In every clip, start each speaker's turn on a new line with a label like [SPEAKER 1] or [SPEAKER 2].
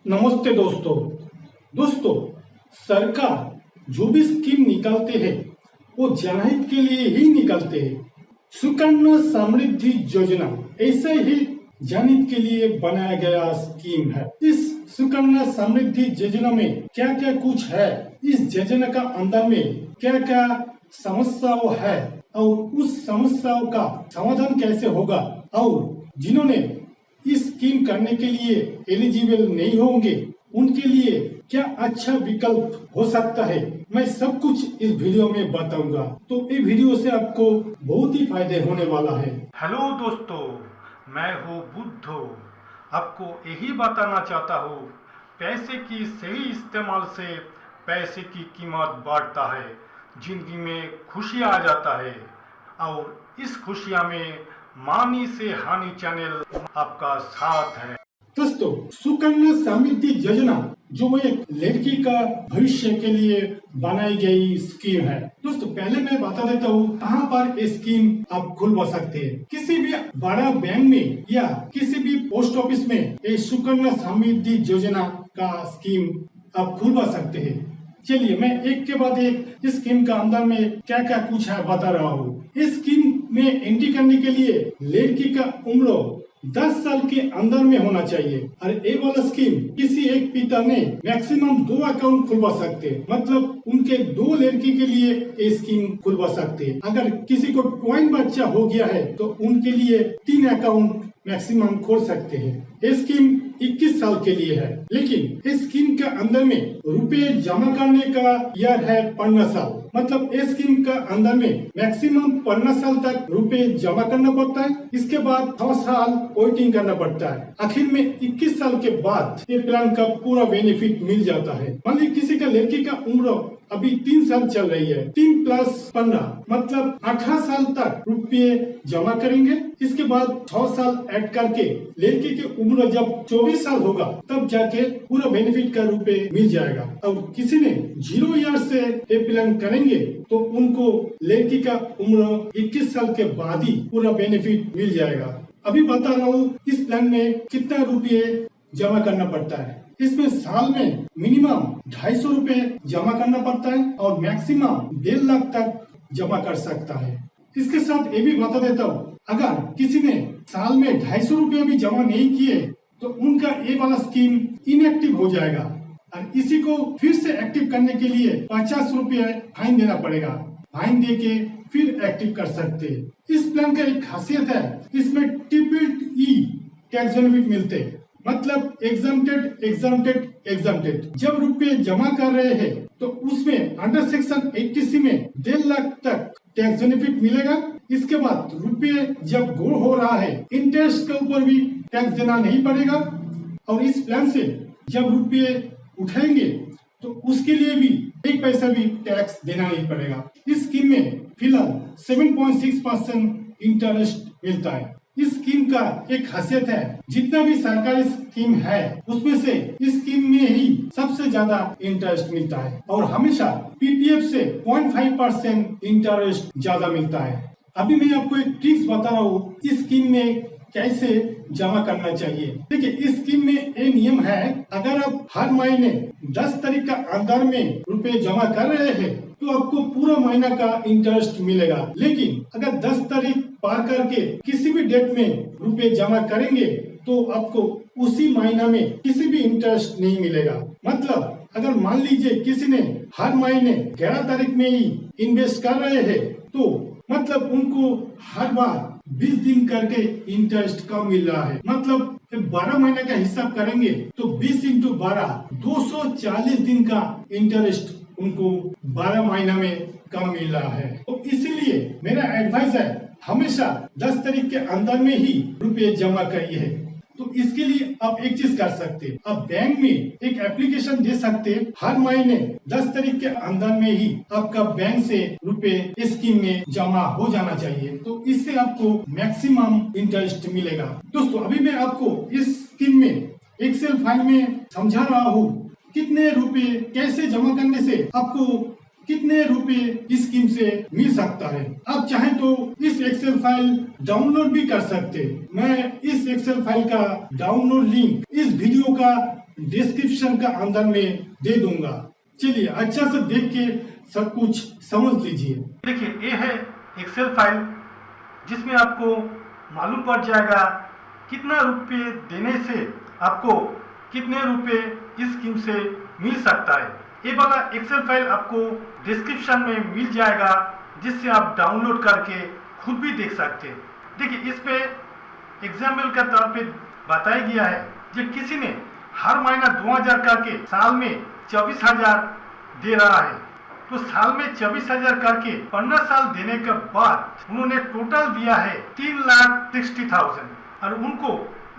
[SPEAKER 1] नमस्ते दोस्तों, सरकार जो भी स्कीम निकालते हैं वो जनहित के लिए ही निकालते हैं। सुकन्या समृद्धि योजना ऐसे ही जनहित के लिए बनाया गया स्कीम है। इस सुकन्या समृद्धि योजना में क्या क्या कुछ है, इस योजना का अंदर में क्या क्या समस्याओं है और उस समस्याओं का समाधान कैसे होगा, और जिन्होंने इस स्कीम करने के लिए एलिजिबल नहीं होंगे उनके लिए क्या अच्छा विकल्प हो सकता है, मैं सब कुछ इस वीडियो में बताऊंगा। तो ये वीडियो से आपको बहुत ही फायदे होने वाला है।
[SPEAKER 2] हेलो दोस्तों, मैं हूँ बुद्धो। आपको यही बताना चाहता हूँ, पैसे की सही इस्तेमाल से पैसे की कीमत बढ़ता है, जिंदगी में खुशियाँ आ जाता है। और इस खुशियाँ में मानी से हानि चैनल आपका साथ है।
[SPEAKER 1] दोस्तों, सुकन्या समृद्धि योजना जो एक लड़की का भविष्य के लिए बनाई गई स्कीम है। दोस्तों, पहले मैं बता देता हूँ कहाँ पर ये स्कीम आप खुलवा सकते हैं। किसी भी बड़ा बैंक में या किसी भी पोस्ट ऑफिस में ये सुकन्या समृद्धि योजना का स्कीम आप खुलवा सकते हैं। चलिए मैं एक के बाद एक इस स्कीम का अंदर में क्या क्या कुछ है बता रहा हूँ। इस स्कीम में एंट्री करने के लिए लड़की का उम्र 10 साल के अंदर में होना चाहिए। और ये वाला स्कीम किसी एक पिता ने मैक्सिमम 2 अकाउंट खुलवा सकते हैं, मतलब उनके 2 लड़की के लिए ये स्कीम खुलवा सकते हैं। अगर किसी को ट्वाइन बच्चा हो गया है तो उनके लिए 3 अकाउंट मैक्सिमम खोल सकते हैं। ये स्कीम 21 साल के लिए है, लेकिन इस स्कीम के अंदर में रुपए जमा करने का ईयर है 15 साल। मतलब इस स्कीम का अंदर में मैक्सिमम 15 साल तक रुपए जमा करना पड़ता है। इसके बाद 6 साल वेटिंग करना पड़ता है। आखिर में 21 साल के बाद ये प्लान का पूरा बेनिफिट मिल जाता है। मान लीजिए किसी का लड़की का उम्र अभी 3 साल चल रही है, 3 + 15 मतलब 18 साल तक रुपये जमा करेंगे। इसके बाद 6 साल ऐड करके लड़की की उम्र जब 24 साल होगा तब जाके पूरा बेनिफिट का रुपये मिल जाएगा। और किसी ने 0 ईयर से ये प्लान करेंगे तो उनको लड़की का उम्र 21 साल के बाद ही पूरा बेनिफिट मिल जाएगा। अभी बता रहा हूँ इस प्लान में कितना रुपये जमा करना पड़ता है। इसमें साल में मिनिमम 250 रुपए जमा करना पड़ता है और मैक्सिमम 1.5 लाख तक जमा कर सकता है। इसके साथ ये भी बता देता हूँ, अगर किसी ने साल में 250 रुपए भी जमा नहीं किए तो उनका ये वाला स्कीम इनएक्टिव हो जाएगा और इसी को फिर से एक्टिव करने के लिए 50 रुपए फाइन देना पड़ेगा। फाइन दे के फिर एक्टिव कर सकते हैं। इस प्लान का एक खासियत है, इसमें ट्रिपल टैक्स बेनिफिट मिलते हैं, मतलब एग्जाम्प्टेड। जब रुपए जमा कर रहे हैं तो उसमें अंडर सेक्शन 80C में 1.5 लाख तक टैक्स बेनिफिट मिलेगा। इसके बाद रुपये जब ग्रो हो रहा है इंटरेस्ट के ऊपर भी टैक्स देना नहीं पड़ेगा। और इस प्लान से जब रुपये उठाएंगे तो उसके लिए भी 1 पैसा भी टैक्स देना नहीं पड़ेगा। इस स्कीम में फिलहाल 7.6% इंटरेस्ट मिलता है। इस स्कीम का एक खासियत है, जितना भी सरकारी स्कीम है उसमें से इस स्कीम में ही सबसे ज्यादा इंटरेस्ट मिलता है और हमेशा पीपीएफ से 0.5% इंटरेस्ट ज्यादा मिलता है। अभी मैं आपको एक ट्रिक्स बता रहा हूँ इस स्कीम में कैसे जमा करना चाहिए। देखिए, इस स्कीम में ये नियम है, अगर आप हर महीने 10 तारीख का अंदर में रुपए जमा कर रहे हैं तो आपको पूरा महीना का इंटरेस्ट मिलेगा। लेकिन अगर 10 तारीख पार करके किसी भी डेट में रुपए जमा करेंगे तो आपको उसी महीना में किसी भी इंटरेस्ट नहीं मिलेगा। मतलब अगर मान लीजिए किसी ने हर महीने 11 तारीख में ही इन्वेस्ट कर रहे हैं तो मतलब उनको हर बार 20 दिन करके इंटरेस्ट कम मिल रहा है। मतलब 12 महीने का हिसाब करेंगे तो 20 × 12 240 दिन का इंटरेस्ट उनको 12 महीना में कम मिल रहा है। तो इसीलिए मेरा एडवाइस है, हमेशा 10 तारीख के अंदर में ही रुपये जमा करिए। तो इसके लिए आप एक चीज कर सकते हैं, आप बैंक में एक एप्लीकेशन दे सकते हैं। हर महीने 10 तारीख के अंदर में ही आपका बैंक से रुपए इस स्कीम में जमा हो जाना चाहिए, तो इससे आपको मैक्सिमम इंटरेस्ट मिलेगा। दोस्तों, अभी मैं आपको इस स्कीम में एक्सेल फाइल में समझा रहा हूँ कितने रुपए कैसे जमा करने से आपको कितने रुपए इस स्कीम से मिल सकता है। आप चाहें तो इस एक्सेल फाइल डाउनलोड भी कर सकते हैं। मैं इस एक्सेल फाइल का डाउनलोड लिंक इस वीडियो का डिस्क्रिप्शन का अंदर में दे दूंगा। चलिए अच्छा से देख के सब कुछ समझ लीजिए।
[SPEAKER 2] देखिए, ये है एक्सेल फाइल जिसमें आपको मालूम पड़ जाएगा कितना रुपये देने से आपको कितने रुपए इस स्कीम से मिल सकता है। ये वाला एक्सेल फाइल आपको डिस्क्रिप्शन में मिल जाएगा, जिससे आप डाउनलोड करके खुद भी देख सकते हैं। देखिए, इस पे एग्जाम्पल के तौर पे बताया गया है कि किसी ने हर महीना 2000 करके साल में 24,000 दे रहा है, तो साल में 24,000 करके 15 साल देने के बाद उन्होंने टोटल दिया है 3,60,000 और उनको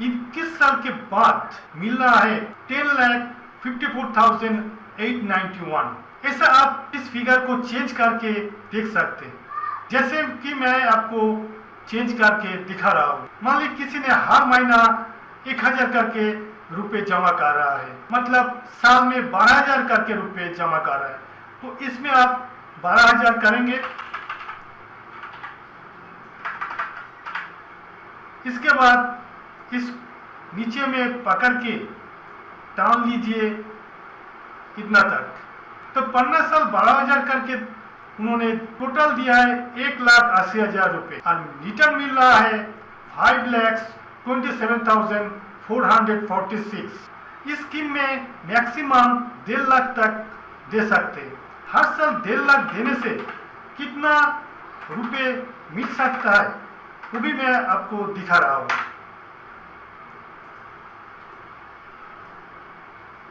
[SPEAKER 2] 21 साल के बाद मिल रहा है 10,54,891। ऐसा आप इस फिगर को चेंज करके देख सकते हैं, जैसे कि मैं आपको चेंज करके दिखा रहा हूँ। मान ली किसी ने हर महीना 1,000 करके रुपए जमा कर रहा है, मतलब साल में 12,000 करके रुपए जमा कर रहा है, तो इसमें आप 12,000 करेंगे। इसके बाद इस नीचे में पकड़ के टान लीजिए इतना तक, तो 15 साल 12,000 करके उन्होंने टोटल दिया है 1,80,000 रुपए और रिटर्न मिल रहा है 5,27,446। इस स्कीम में मैक्सिमम 1.5 लाख तक दे सकते हैं। हर साल 1.5 लाख देने से कितना रुपए मिल सकता है वो भी मैं आपको दिखा रहा हूँ।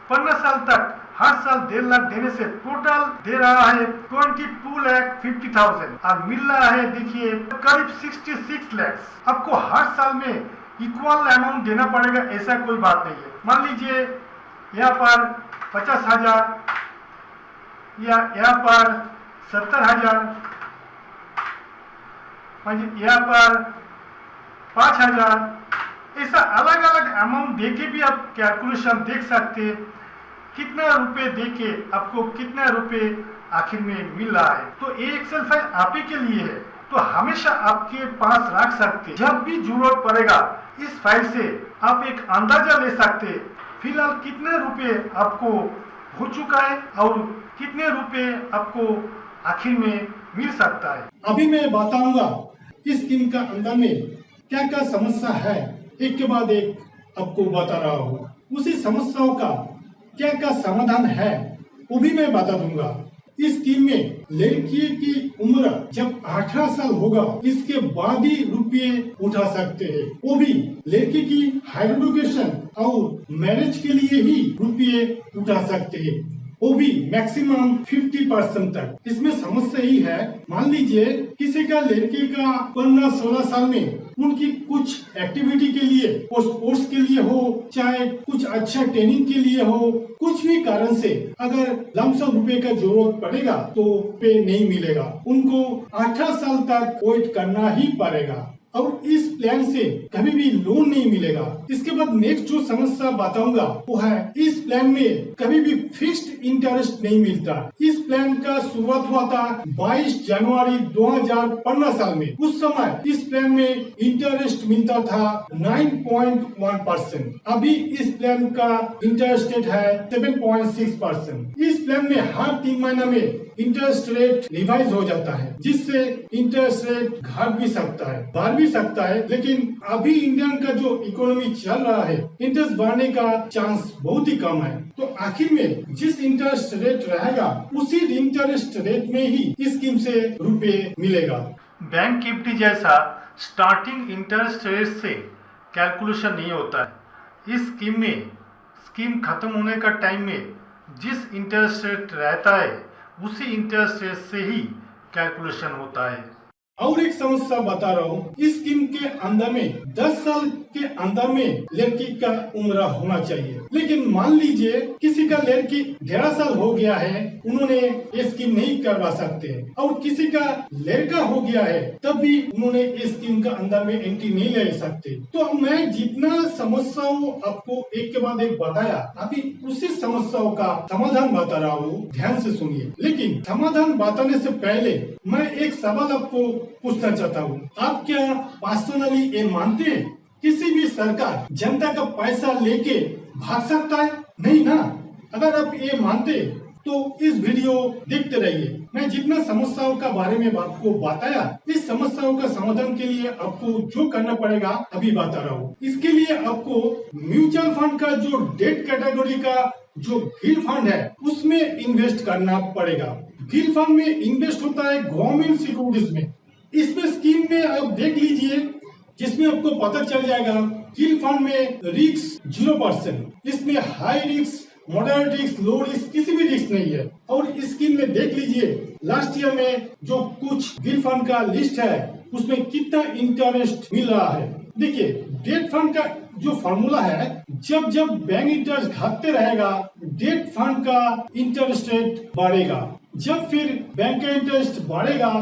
[SPEAKER 2] 15 साल तक हर साल 1.5 लाख देने से टोटल दे रहा है 22,50,000 और मिल रहा है देखिए करीब 66 लाख। आपको हर साल में इक्वल अमाउंट देना पड़ेगा ऐसा कोई बात नहीं है। मान लीजिए यहाँ पर 50,000 या यहाँ पर 70,000, यहाँ पर 5,000, ऐसा अलग अलग अमाउंट देके भी आप कैलकुलेशन देख सकते हैं कितना रुपए देके आपको कितना रुपए आखिर में मिल रहा है। तो ये एक्सेल फाइल आप ही के लिए है, तो हमेशा आपके पास रख सकते हैं। जब भी जरूरत पड़ेगा इस फाइल से आप एक अंदाजा ले सकते हैं फिलहाल कितने रुपए आपको हो चुका है और कितने रुपए आपको आखिर में मिल सकता है।
[SPEAKER 1] अभी मैं बताऊंगा इस स्कीम का अंदर में क्या क्या समस्या है, एक के बाद एक आपको बता रहा हूँ। उसी समस्याओं का क्या क्या समाधान है वो भी मैं बता दूंगा। इस स्कीम में लड़की की उम्र जब 18 साल होगा इसके बाद ही रुपये उठा सकते हैं, वो भी लड़की की हायर एजुकेशन और मैरिज के लिए ही रुपये उठा सकते हैं, वो भी मैक्सिमम 50% तक। इसमें समस्या ही है, मान लीजिए किसी का लड़की का 15-16 साल में उनकी कुछ एक्टिविटी के लिए, स्पोर्ट्स के लिए हो चाहे कुछ अच्छा ट्रेनिंग के लिए हो, कुछ भी कारण से अगर लमसम रुपए का जरूरत पड़ेगा तो पे नहीं मिलेगा, उनको 18 साल तक वेट करना ही पड़ेगा और इस प्लान से कभी भी लोन नहीं मिलेगा। इसके बाद नेक्स्ट जो समस्या बताऊंगा वो है इस प्लान में कभी भी फिक्स्ड इंटरेस्ट नहीं मिलता। इस प्लान का शुरुआत हुआ था 22 जनवरी 2015 साल में। उस समय इस प्लान में इंटरेस्ट मिलता था 9.1%। अभी इस प्लान का इंटरेस्ट रेट है 7.6%। इस प्लान में हर 3 महीना में इंटरेस्ट रेट रिवाइज हो जाता है, जिससे इंटरेस्ट रेट घट भी सकता है बढ़ भी सकता है, लेकिन अभी इंडियन का जो इकोनॉमी चल रहा है इंटरेस्ट बढ़ने का चांस बहुत ही कम है। तो आखिर में जिस इंटरेस्ट रेट रहेगा उसी इंटरेस्ट रेट में ही इस स्कीम से रुपए मिलेगा।
[SPEAKER 2] बैंक एफडी जैसा स्टार्टिंग इंटरेस्ट रेट से कैलकुलेशन नहीं होता है। इस स्कीम में स्कीम खत्म होने का टाइम में जिस इंटरेस्ट रेट रहता है उसी इंटरेस्ट रेट से ही कैलकुलेशन होता है।
[SPEAKER 1] और एक समस्या बता रहा हूँ, इस स्कीम के अंदर में 10 साल के अंदर में लड़की का उम्र होना चाहिए, लेकिन मान लीजिए किसी का लड़की 11 साल हो गया है, उन्होंने ये स्कीम नहीं करवा सकते, और किसी का लड़का हो गया है तब भी उन्होंने इस स्कीम का अंदर में एंट्री नहीं ले सकते। तो मैं जितना समस्याओं आपको एक के बाद एक बताया, अभी उसी समस्याओं का समाधान बता रहा हूँ, ध्यान से सुनिए। लेकिन समाधान बताने से पहले मैं एक सवाल आपको पूछना चाहता हूँ, आप क्या पर्सनली ये मानते हैं किसी भी सरकार जनता का पैसा लेके भाग सकता है? नहीं ना। अगर आप ये मानते तो इस वीडियो देखते रहिए। मैं जितना समस्याओं का बारे में आपको बताया, इस समस्याओं का समाधान के लिए आपको जो करना पड़ेगा अभी बता रहा हूँ। इसके लिए आपको म्यूचुअल फंड का जो डेट कैटेगरी का जो गिल्ड फंड है उसमें इन्वेस्ट करना पड़ेगा। गिल्ड फंड में इन्वेस्ट होता है गवर्नमेंट सिक्योरिटीज में। इसमें स्कीम में आप देख लीजिए, जिसमें आपको पता चल जाएगा गिल्ड फंड में रिस्क 0%। इसमें high risk, moderate risk, low risk, किसी भी रिस्क नहीं है। और इस स्कीम में देख लीजिए लास्ट ईयर में जो कुछ गिल्ड फंड का लिस्ट है उसमें कितना इंटरेस्ट मिल रहा है। देखिए डेट फंड का जो फॉर्मूला है, जब जब बैंक इंटरेस्ट घटते रहेगा डेट फंड का इंटरेस्ट रेट बढ़ेगा। जब फिर बैंक का इंटरेस्ट बढ़ेगा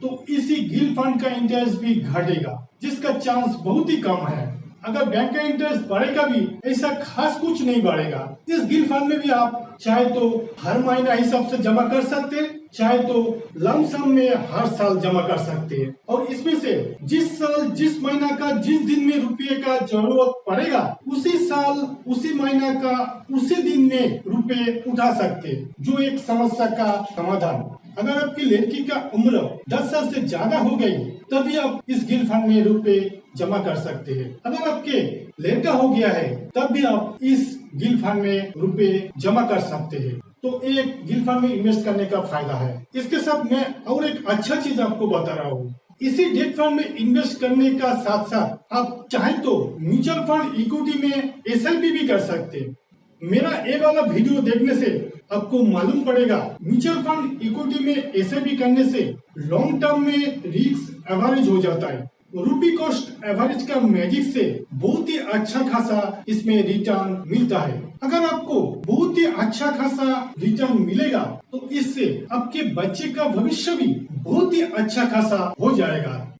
[SPEAKER 1] तो इसी गिल्ड फंड का इंटरेस्ट भी घटेगा, जिसका चांस बहुत ही कम है। अगर बैंक का इंटरेस्ट बढ़ेगा भी, ऐसा खास कुछ नहीं बढ़ेगा। इस गिल्ड फंड में भी आप चाहे तो हर महीना हिसाब से जमा कर सकते हैं, चाहे तो लमसम में हर साल जमा कर सकते हैं। और इसमें से जिस साल, जिस महीना का, जिस दिन में रुपये का जरूरत पड़ेगा, उसी साल, उसी महीना का, उसी दिन में रुपये उठा सकते हैं। जो एक समस्या का समाधान। अगर आपकी लड़की का उम्र 10 साल से ज्यादा हो गई तभी आप इस गिल्ड फंड में रुपए जमा कर सकते हैं। अगर आपके लड़का हो गया है तब भी आप इस गिल्ड फंड में रुपए जमा कर सकते हैं। तो एक गिल्ड फंड में इन्वेस्ट करने का फायदा है। इसके साथ मैं और एक अच्छा चीज आपको बता रहा हूँ। इसी डेट फंड में इन्वेस्ट करने का साथ साथ आप चाहे तो म्यूचुअल फंड इक्विटी में SIP भी कर सकते हैं। मेरा ये वाला वीडियो देखने से आपको मालूम पड़ेगा म्यूचुअल फंड इक्विटी में SIP करने से लॉन्ग टर्म में रिस्क एवरेज हो जाता है। रूपी कॉस्ट एवरेज का मैजिक से बहुत ही अच्छा खासा इसमें रिटर्न मिलता है। अगर आपको बहुत ही अच्छा खासा रिटर्न मिलेगा तो इससे आपके बच्चे का भविष्य भी बहुत ही अच्छा खासा हो जाएगा।